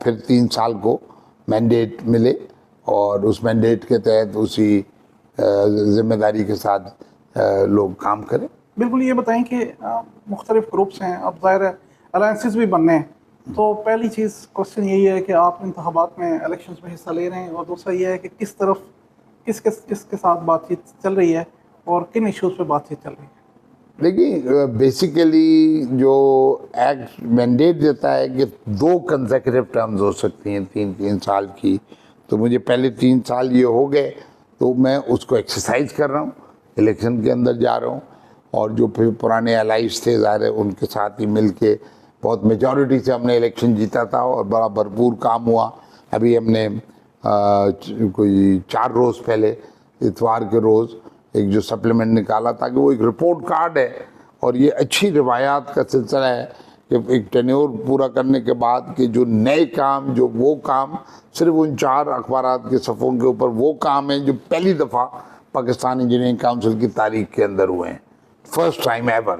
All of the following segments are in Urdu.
پھر 3 سال کو مینڈیٹ ملے اور اس مینڈیٹ کے تحت اسی ذمہ داری کے ساتھ لوگ کام کریں. بالکل. یہ بتائیں کہ مختلف گروپس ہیں, اب ظاہر ہے الائنسز بھی بننے ہیں, تو پہلی چیز کوشچن یہی ہے کہ آپ انتخابات میں الیکشنز میں حصہ لے رہے ہیں, اور دوسرا یہ ہے کہ کس طرف کس کے ساتھ بات چیت چل رہی ہے اور کن ایشوز پہ بات چیت چل رہی ہے. دیکھیے بیسیکلی جو ایکٹ مینڈیٹ دیتا ہے کہ 2 کنزیکٹیو ٹرمز ہو سکتی ہیں 3 سال کی, تو مجھے پہلے 3 سال یہ ہو گئے تو میں اس کو ایکسرسائز کر رہا ہوں, الیکشن کے اندر جا رہا ہوں, اور جو پھر پرانے الائز تھے ظاہر ہے ان کے ساتھ ہی مل کے بہت میجورٹی سے ہم نے الیکشن جیتا تھا اور بڑا بھرپور کام ہوا. ابھی ہم نے کوئی 4 روز پہلے اتوار کے روز ایک جو سپلیمنٹ نکالا تھا کہ وہ ایک رپورٹ کارڈ ہے, اور یہ اچھی روایات کا سلسلہ ہے کہ ایک ٹینیور پورا کرنے کے بعد کہ جو نئے کام, جو وہ کام صرف ان 4 اخبارات کے صفحوں کے اوپر وہ کام ہیں جو پہلی دفعہ پاکستان انجینئرنگ کاؤنسل کی تاریخ کے اندر ہوئے ہیں, فرسٹ ٹائم ایور.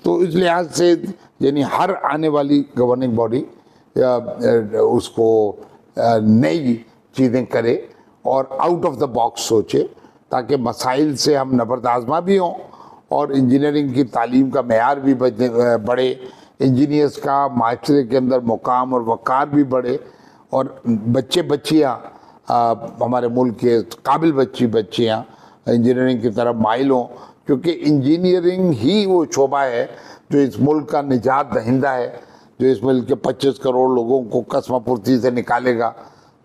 تو اس لحاظ سے یعنی ہر آنے والی گورننگ باڈی اس کو نئی چیزیں کرے اور آؤٹ آف دا باکس سوچے, تاکہ مسائل سے ہم نبرد بھی ہوں اور انجینئرنگ کی تعلیم کا معیار بھی بڑھے, انجینئرس کا معاشرے کے اندر مقام اور وقار بھی بڑھے, اور بچیاں ہمارے ملک کے قابل بچیاں انجینئرنگ کی طرف مائل ہوں, کیونکہ انجینئرنگ ہی وہ شعبہ ہے جو اس ملک کا نجات دہندہ ہے, جو اس ملک کے 25 کروڑ لوگوں کو قسمہ پرسی سے نکالے گا,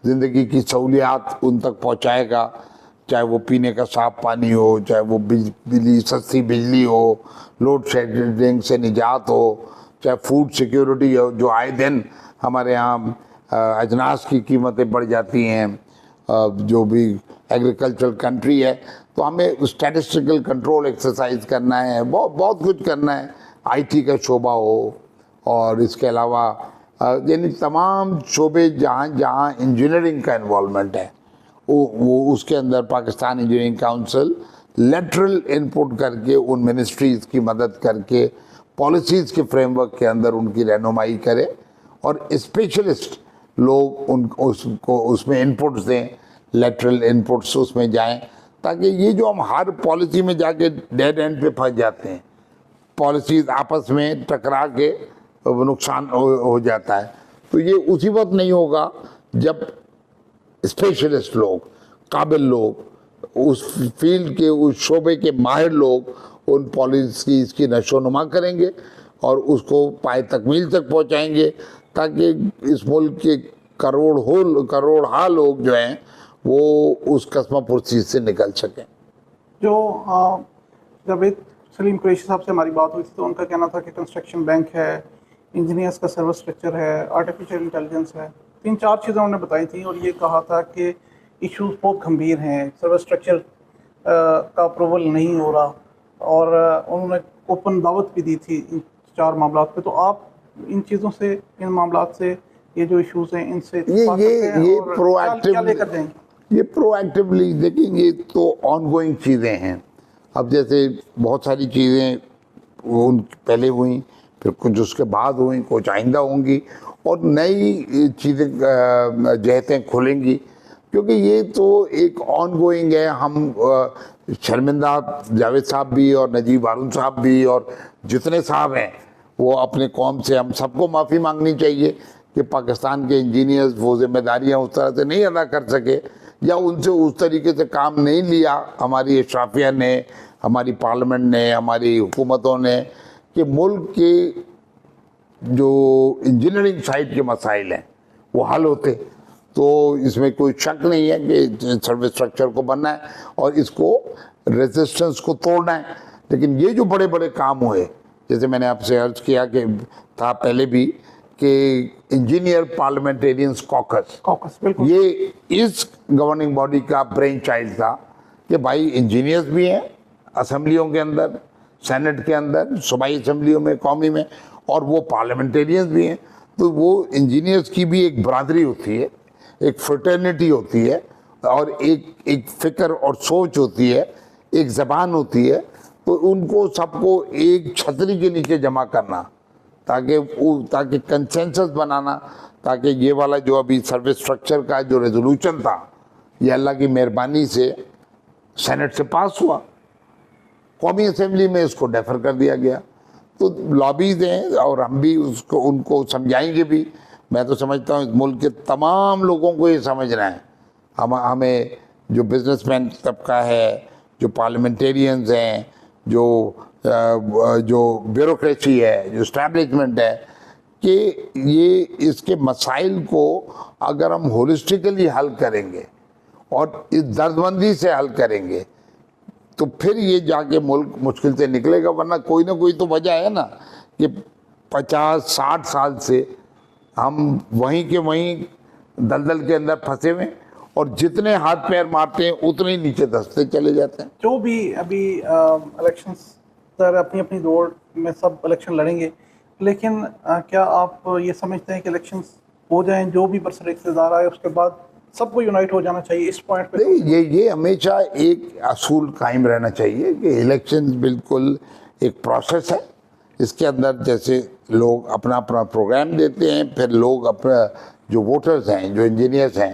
زندگی کی سہولیات ان تک پہنچائے گا, چاہے وہ پینے کا صاف پانی ہو, چاہے وہ بجلی سستی بجلی ہو, لوڈ شیڈنگ سے نجات ہو, چاہے فوڈ سیکیورٹی ہو, جو آئے دن ہمارے یہاں اجناس کی قیمتیں بڑھ جاتی ہیں, جو بھی ایگریکلچرل کنٹری ہے, تو ہمیں اسٹیٹسٹیکل کنٹرول ایکسرسائز کرنا ہے, بہت کچھ کرنا ہے. آئی ٹی کا شعبہ ہو, اور اس کے علاوہ یعنی تمام شعبے جہاں انجینئرنگ کا انوالومنٹ ہے وہ اس کے اندر Pakistan engineering council lateral input کر کے ان منسٹریز کی مدد کر کے پالیسیز کے فریم ورک کے اندر ان کی رہنمائی کرے, اور اسپیشلسٹ لوگ اس میں انپٹس دیں, لیٹرل انپٹس اس میں جائیں, تاکہ یہ جو ہم ہر پالیسی میں جا کے ڈیڈ اینڈ پہ پھنس جاتے ہیں, پالیسیز آپس میں ٹکرا کے نقصان ہو جاتا ہے, تو یہ اسی وقت نہیں ہوگا جب اسپیشلسٹ لوگ, قابل لوگ, اس فیلڈ کے اس شعبے کے ماہر لوگ ان پالیسیز کی نشو و نما کریں گے اور اس کو پائے تکمیل تک پہنچائیں گے, تاکہ اس ملک کے کروڑ لوگ جو ہیں وہ اس قسمہ پرسی سے نکل سکیں. جو جب سلیم قریشی صاحب سے ہماری بات ہوئی تھی تو ان کا کہنا تھا کہ کنسٹرکشن بینک ہے, انجینئرس کا سروس اسٹرکچر ہے, آرٹیفیشیل انٹیلیجنس ہے, 3-4 چیزیں انہوں نے بتائی تھیں, اور یہ کہا تھا کہ ایشوز بہت گھمبیر ہیں, سروس اسٹرکچر کا اپروول نہیں ہو رہا, اور انہوں نے اوپن دعوت بھی دی تھی ان 4 معاملات پہ. تو آپ ان چیزوں سے, ان معاملات سے, یہ جو ایشوز ہیں ان سے کیا لے کر دیں گے؟ یہ پرو ایکٹیولی دیکھیں, یہ تو آن گوئنگ چیزیں ہیں. اب جیسے بہت ساری چیزیں ان پہلے ہوئیں, پھر کچھ اس کے بعد ہوئیں, کچھ آئندہ ہوں گی, اور نئی چیزیں جہتیں کھلیں گی, کیونکہ یہ تو ایک آن گوئنگ ہے. ہم شرمندہ جاوید صاحب بھی اور نجیب ہارون صاحب بھی اور جتنے صاحب ہیں وہ اپنے قوم سے, ہم سب کو معافی مانگنی چاہیے کہ پاکستان کے انجینئرز وہ ذمہ داریاں اس طرح سے نہیں ادا کر سکے, یا ان سے اس طریقے سے کام نہیں لیا ہماری اشرافیہ نے, ہماری پارلیمنٹ نے, ہماری حکومتوں نے, کہ ملک کے جو انجینئرنگ سائٹ کے مسائل ہیں وہ حل ہوتے. تو اس میں کوئی شک نہیں ہے کہ سروس اسٹرکچر کو بننا ہے اور اس کو ریزسٹنس کو توڑنا ہے. لیکن یہ جو بڑے بڑے کام ہوئے, جیسے میں نے آپ سے عرض کیا کہ تھا پہلے بھی کہ انجینئر پارلیمنٹیرینز کوکس, یہ اس گورننگ باڈی کا برین چائلڈ تھا کہ بھائی انجینئرز بھی ہیں اسمبلیوں کے اندر, سینٹ کے اندر, صوبائی اسمبلیوں میں, قومی میں, اور وہ پارلیمنٹیرینز بھی ہیں. تو وہ انجینئرز کی بھی ایک برادری ہوتی ہے, ایک فرٹرنیٹی ہوتی ہے, اور ایک فکر اور سوچ ہوتی ہے, ایک زبان ہوتی ہے. تو ان کو سب کو ایک چھتری کے نیچے جمع کرنا تاکہ کنسنسس بنانا، تاکہ یہ والا جو ابھی سروس اسٹرکچر کا جو ریزولوشن تھا یہ اللہ کی مہربانی سے سینٹ سے پاس ہوا، قومی اسمبلی میں اس کو ڈیفر کر دیا گیا. تو لابیز ہیں اور ہم بھی ان کو سمجھائیں گے بھی. میں تو سمجھتا ہوں اس ملک کے تمام لوگوں کو یہ سمجھنا ہے. ہمیں جو بزنس مین طبقہ ہے، جو پارلیمنٹیرینز ہیں، جو بیوروکریسی ہے، جو اسٹیبلشمنٹ ہے، کہ یہ اس کے مسائل کو اگر ہم ہولسٹیکلی حل کریں گے اور اس دردمندی سے حل کریں گے تو پھر یہ جا کے ملک مشکل سے نکلے گا. ورنہ کوئی نہ کوئی تو وجہ ہے نا کہ 50-60 سال سے ہم وہیں کے وہیں دلدل کے اندر پھنسے ہوئے، اور جتنے ہاتھ پیر مارتے ہیں اتنے ہی نیچے دھستے چلے جاتے ہیں. جو بھی ابھی الیکشنز سر اپنی اپنی دوڑ میں سب الیکشن لڑیں گے، لیکن کیا آپ یہ سمجھتے ہیں کہ الیکشنز ہو جائیں، جو بھی برسر اقتدار آئے اس کے بعد سب کو یونائٹ ہو جانا چاہیے اس پوائنٹ پہ؟ یہ ہمیشہ ایک اصول قائم رہنا چاہیے کہ الیکشن بالکل ایک پروسیس ہے. اس کے اندر جیسے لوگ اپنا اپنا پروگرام دیتے ہیں، پھر لوگ اپنا جو ووٹرز ہیں، جو انجینئرز ہیں،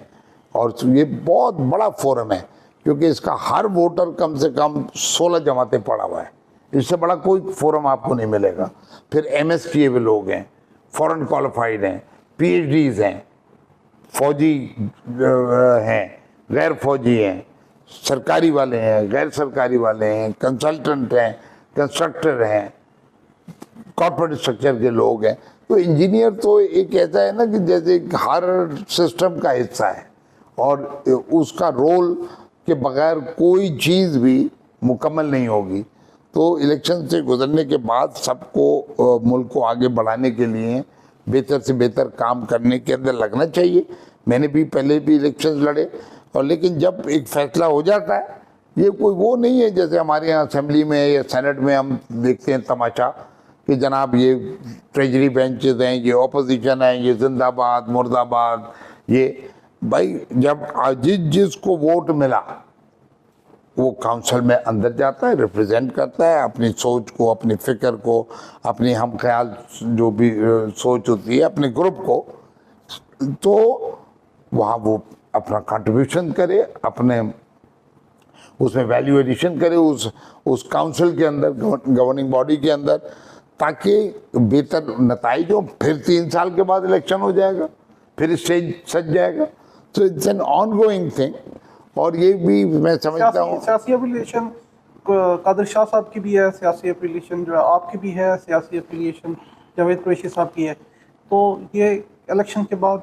اور یہ بہت بڑا فورم ہے کیونکہ اس کا ہر ووٹر کم سے کم 16 جماعتیں پڑھا ہوا ہے. اس سے بڑا کوئی فورم آپ کو نہیں ملے گا. پھر ایم ایس کیے ہوئے لوگ ہیں، فورن کوالیفائڈ ہیں، پی ایچ ڈیز ہیں، فوجی ہیں، غیر فوجی ہیں، سرکاری والے ہیں، غیر سرکاری والے ہیں، کنسلٹنٹ ہیں، کنسٹرکٹر ہیں، کارپوریٹ اسٹرکچر کے لوگ ہیں. تو انجینئر تو ایک ایسا ہے نا کہ جیسے ہر سسٹم کا حصہ ہے، اور اس کا رول کے بغیر کوئی چیز بھی مکمل نہیں ہوگی. تو الیکشن سے گزرنے کے بعد سب کو ملک کو آگے بڑھانے کے لیے بہتر سے بہتر کام کرنے کے اندر لگنا چاہیے. میں نے بھی پہلے بھی الیکشنز لڑے، اور لیکن جب ایک فیصلہ ہو جاتا ہے، یہ کوئی وہ نہیں ہے جیسے ہمارے یہاں اسمبلی میں یا سینٹ میں ہم دیکھتے ہیں تماشا کہ جناب یہ ٹریجری بینچز ہیں، یہ اپوزیشن ہیں، یہ زندہ آباد مرد آباد. یہ بھائی جب جس کو ووٹ ملا وہ کاؤنسل میں اندر جاتا ہے، ریپرزینٹ کرتا ہے اپنی سوچ کو، اپنی فکر کو، اپنی ہم خیال جو بھی سوچ ہوتی ہے اپنے گروپ کو، تو وہاں وہ اپنا کنٹریبیوشن کرے، اپنے اس میں ویلیو ایڈیشن کرے اس کاؤنسل کے اندر، گورننگ باڈی کے اندر، تاکہ بہتر نتائج ہوں. پھر 3 سال کے بعد الیکشن ہو جائے گا، پھر اسٹیج سج جائے گا. تو it's an ongoing thing. اور یہ بھی میں سمجھتا ہوں سیاسی اپلیشن قادر شاہ صاحب کی بھی ہے، سیاسی اپلیشن جو ہے آپ کی بھی ہے، سیاسی اپلیشن جاوید قریشی صاحب کی ہے. تو یہ الیکشن کے بعد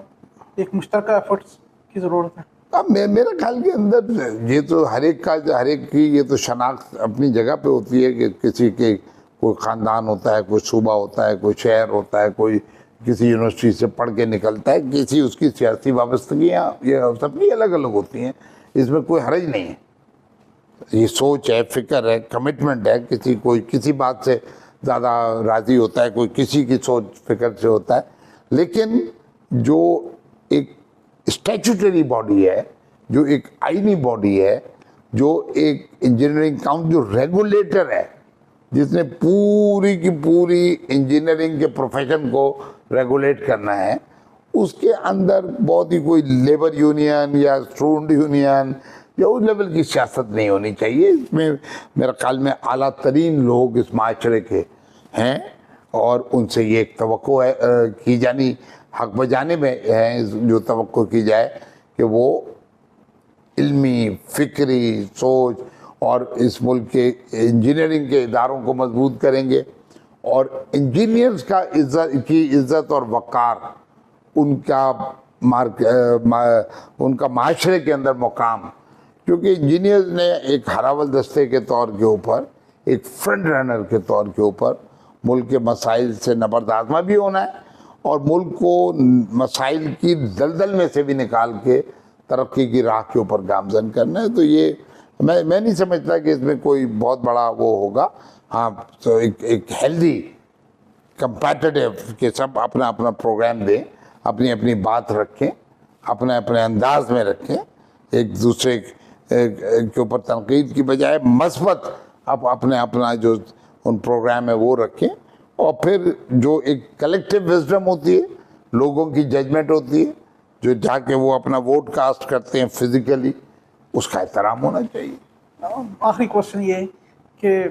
ایک مشترکہ ایفرٹس کی ضرورت ہے. اب میرے خیال کے اندر یہ تو ہر ایک کی یہ تو شناخت اپنی جگہ پہ ہوتی ہے کہ کسی کے کوئی خاندان ہوتا ہے، کوئی صوبہ ہوتا ہے، کوئی شہر ہوتا ہے، کوئی کسی یونیورسٹی سے پڑھ کے نکلتا ہے، کسی اس کی سیاسی وابستگیاں یہ سب کی الگ الگ ہوتی ہیں. اس میں کوئی حرج نہیں ہے. یہ سوچ ہے، فکر ہے، کمٹمنٹ ہے. کوئی کسی بات سے زیادہ راضی ہوتا ہے، کوئی کسی کی سوچ فکر سے ہوتا ہے. لیکن جو ایک اسٹیچوٹری باڈی ہے، جو ایک آئینی باڈی ہے، جو ایک انجینئرنگ کاؤنسل جو ریگولیٹر ہے، جس نے پوری کی پوری انجینئرنگ کے پروفیشن کو ریگولیٹ کرنا ہے، اس کے اندر بہت ہی کوئی لیبر یونین یا اسٹوڈنٹ یونین یا اس لیول کی سیاست نہیں ہونی چاہیے. اس میں میرا خیال میں اعلیٰ ترین لوگ اس معاشرے کے ہیں، اور ان سے یہ ایک توقع ہے کی جانی حق بجانے میں ہے، جو توقع کی جائے کہ وہ علمی فکری سوچ اور اس ملک کے انجینئرنگ کے اداروں کو مضبوط کریں گے. اور انجینئرز کا عزت اور وقار، ان کا معاشرے کے اندر مقام، کیونکہ انجینئرز نے ایک ہراول دستے کے طور کے اوپر، ایک فرنٹ رنر کے طور کے اوپر ملک کے مسائل سے نبرد آزما بھی ہونا ہے، اور ملک کو مسائل کی دلدل میں سے بھی نکال کے ترقی کی راہ کے اوپر گامزن کرنا ہے. تو یہ میں نہیں سمجھتا کہ اس میں کوئی بہت بڑا وہ ہوگا. ہاں، تو ایک ہیلدی کمپیٹیٹیو کہ سب اپنا اپنا پروگرام دیں، اپنی اپنی بات رکھیں، اپنے اپنے انداز میں رکھیں، ایک دوسرے کے اوپر تنقید کی بجائے مثبت اپنا جو ان پروگرام ہے وہ رکھیں، اور پھر جو ایک کلیکٹیو وزڈم ہوتی ہے, لوگوں کی ججمنٹ ہوتی ہے, جو جا کے وہ اپنا ووٹ کاسٹ کرتے ہیں فزیکلی, اس کا احترام ہونا چاہیے. آخری کوشچن یہ ہے کہ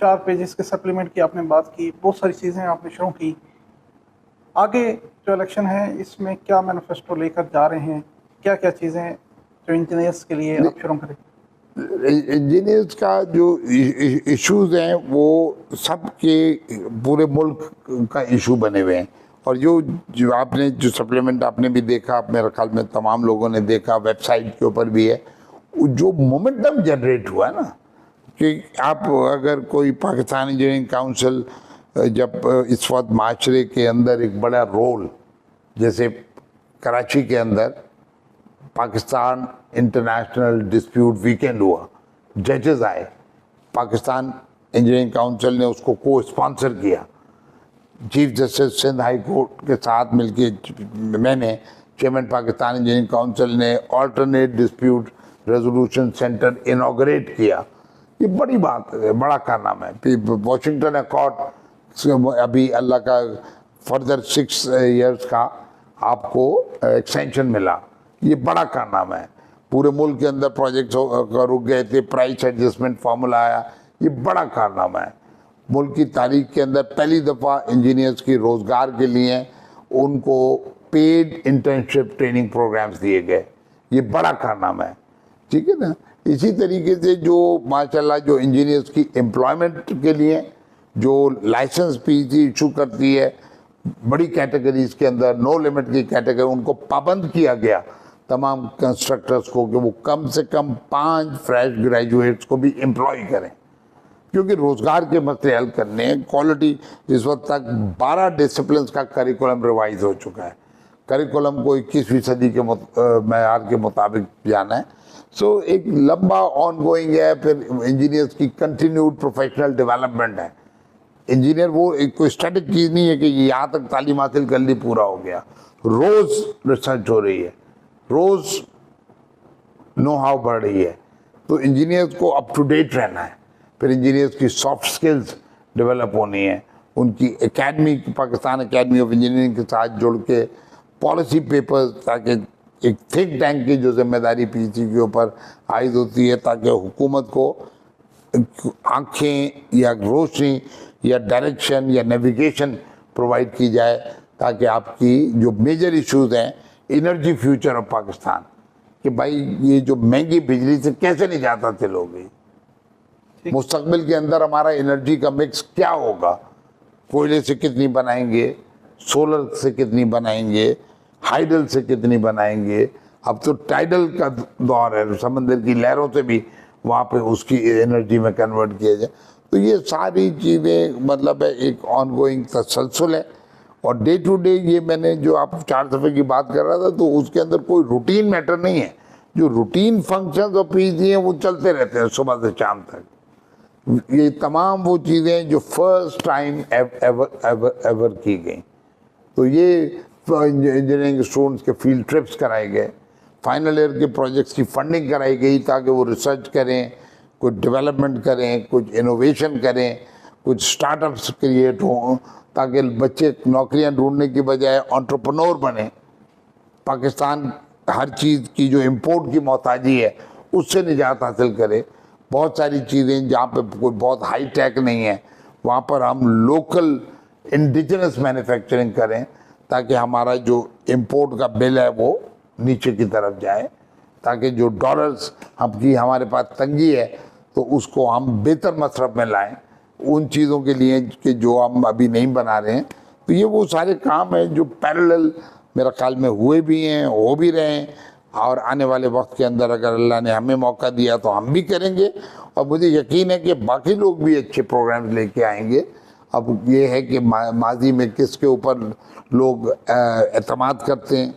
4 پیجز کے سپلیمنٹ کی آپ نے بات کی, بہت ساری چیزیں آپ نے شروع کی, آگے جو الیکشن ہے اس میں کیا مینیفیسٹو لے کر جا رہے ہیں, کیا کیا چیزیں جو انجینئرس کے لیے آپ شروع کریں؟ انجینئرس کا جو ایشوز ہیں وہ سب کے پورے ملک کا ایشو بنے ہوئے ہیں, اور جو آپ نے جو سپلیمنٹ آپ نے بھی دیکھا, میرے خیال میں تمام لوگوں نے دیکھا, ویب سائٹ کے اوپر بھی ہے, جو مومنٹم جنریٹ ہوا ہے نا, کہ آپ اگر کوئی پاکستان انجینئرنگ کاؤنسل جب اس وقت معاشرے کے اندر ایک بڑا رول, جیسے کراچی کے اندر پاکستان انٹرنیشنل ڈسپیوٹ ویکینڈ ہوا, ججز آئے, پاکستان انجینئرنگ کاؤنسل نے اس کو اسپانسر کیا, chief justice Sindh high court کے ساتھ مل کے میں نے, چیئرمین پاکستان انجینئرنگ کاؤنسل نے alternate dispute resolution centre inaugurate کیا. یہ بڑی بات ہے, بڑا کارنامہ ہے. پھر واشنگٹن اکارڈ ابھی اللہ کا فردر 6 ایئرس کا آپ کو ایکسٹینشن ملا, یہ بڑا کارنامہ ہے. پورے ملک کے اندر پروجیکٹس رک گئے تھے, پرائس ایڈجسٹمنٹ فارمولا آیا, یہ بڑا کارنامہ ہے. ملک کی تاریخ کے اندر پہلی دفعہ انجینئرس کی روزگار کے لیے ان کو پیڈ انٹرنشپ ٹریننگ پروگرامز دیے گئے, یہ بڑا کارنامہ ہے. ٹھیک ہے نا. اسی طریقے سے جو ماشاءاللہ جو انجینئرس کی امپلائمنٹ کے لیے جو لائسنس پی سی ایشو کرتی ہے بڑی کیٹیگریز کے اندر, نو لمٹ کی کیٹیگری, ان کو پابند کیا گیا تمام کنسٹرکٹرز کو کہ وہ کم سے کم 5 فریش گریجویٹس کو بھی امپلائی کریں, کیونکہ روزگار کے مسئلے حل کرنے ہیں. کوالٹی اس وقت تک 12 ڈسپلنس کا کریکولم ریوائز ہو چکا ہے, کریکولم کو 21ویں صدی کے معیار کے مطابق جانا ہے. سو ایک لمبا آن گوئنگ ہے. پھر انجینئرس کی کنٹینیوڈ پروفیشنل ڈیولپمنٹ ہے. انجینئر وہ ایک کوئی اسٹیٹک چیز نہیں ہے کہ یہاں تک تعلیم حاصل کر لی پورا ہو گیا, روز ریسرچ ہو رہی ہے, روز نو ہاؤ بڑھ رہی ہے. تو انجینئرس کو اپ ٹو ڈیٹ رہنا ہے. پھر انجینئرس کی سافٹ سکلز ڈیولپ ہونی ہے, ان کی academy, Pakistan academy of engineering کے ساتھ جڑ کے پالیسی پیپرز, تاکہ ایک تھنک ٹینک کی جو ذمہ داری پی سی کے اوپر عائد ہوتی ہے, تاکہ حکومت کو آنکھیں یا روشنی یا ڈائریکشن یا نیویگیشن پرووائڈ کی جائے, تاکہ آپ کی جو میجر ایشوز ہیں انرجی فیوچر آف پاکستان, کہ بھائی یہ جو مہنگی بجلی سے کیسے نجات حاصل ہوگی, مستقبل کے اندر ہمارا انرجی کا مکس کیا ہوگا, کوئلے سے کتنی بنائیں گے, سولر سے کتنی بنائیں گے, ہائیڈل سے کتنی بنائیں گے. اب تو ٹائیڈل کا دور ہے, سمندر کی لہروں سے بھی وہاں پہ اس کی انرجی میں کنورٹ کیا جائے. تو یہ ساری چیزیں مطلب ہے ایک آن گوئنگ تسلسل ہے. اور ڈے ٹو ڈے یہ میں نے جو آپ 4 صفحے کی بات کر رہا تھا, تو اس کے اندر کوئی روٹین میٹر نہیں ہے. جو روٹین فنکشنز اور پی سی ہیں وہ چلتے رہتے ہیں صبح سے شام تک. یہ تمام وہ چیزیں جو فرسٹ ٹائم ایور کی گئیں. تو یہ انجینئرنگ اسٹوڈنٹس کے فیلڈ ٹرپس کرائے گئے, فائنل ایئر کے پروجیکٹس کی فنڈنگ کرائی گئی تاکہ وہ ریسرچ کریں, کچھ ڈیولپمنٹ کریں, کچھ انوویشن کریں, کچھ اسٹارٹ اپس کریٹ ہوں, تاکہ بچے نوکریاں ڈھونڈنے کی بجائے انٹرپرنور بنیں. پاکستان ہر چیز کی جو امپورٹ کی محتاجی ہے اس سے نجات حاصل کرے. بہت ساری چیزیں جہاں پہ کوئی بہت ہائی ٹیک نہیں ہے وہاں پر ہم لوکل انڈیجنس مینوفیکچرنگ کریں, تاکہ ہمارا جو امپورٹ کا بل ہے وہ نیچے کی طرف جائے, تاکہ جو ڈالرز ہمارے پاس تنگی ہے تو اس کو ہم بہتر مصرف میں لائیں ان چیزوں کے لیے کہ جو ہم ابھی نہیں بنا رہے ہیں. تو یہ وہ سارے کام ہیں جو پیرلل میرا خیال میں ہوئے بھی ہیں, ہو بھی رہے ہیں, اور آنے والے وقت کے اندر اگر اللہ نے ہمیں موقع دیا تو ہم بھی کریں گے. اور مجھے یقین ہے کہ باقی لوگ بھی اچھے پروگرامز لے کے آئیں گے. اب یہ ہے کہ ماضی میں کس کے اوپر لوگ اعتماد کرتے ہیں,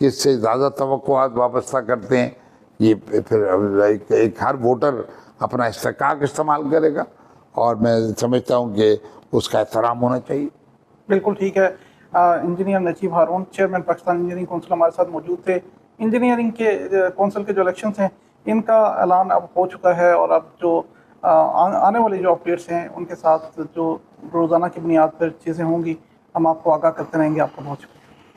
کس سے زیادہ توقعات وابستہ کرتے ہیں, یہ پھر ایک ہر ووٹر اپنا استحقاق استعمال کرے گا, اور میں سمجھتا ہوں کہ اس کا احترام ہونا چاہیے. بالکل ٹھیک ہے. Engineer Najeeb Haroon, chairman Pakistan engineering council, ہمارے ساتھ موجود تھے. انجینئرنگ کے کونسل کے جو الیکشنز ہیں ان کا اعلان اب ہو چکا ہے, اور اب جو آنے والی جو اپڈیٹس ہیں ان کے ساتھ جو روزانہ کی بنیاد پر چیزیں ہوں گی ہم آپ کو آگاہ کرتے رہیں گے. آپ کا بہت شکریہ.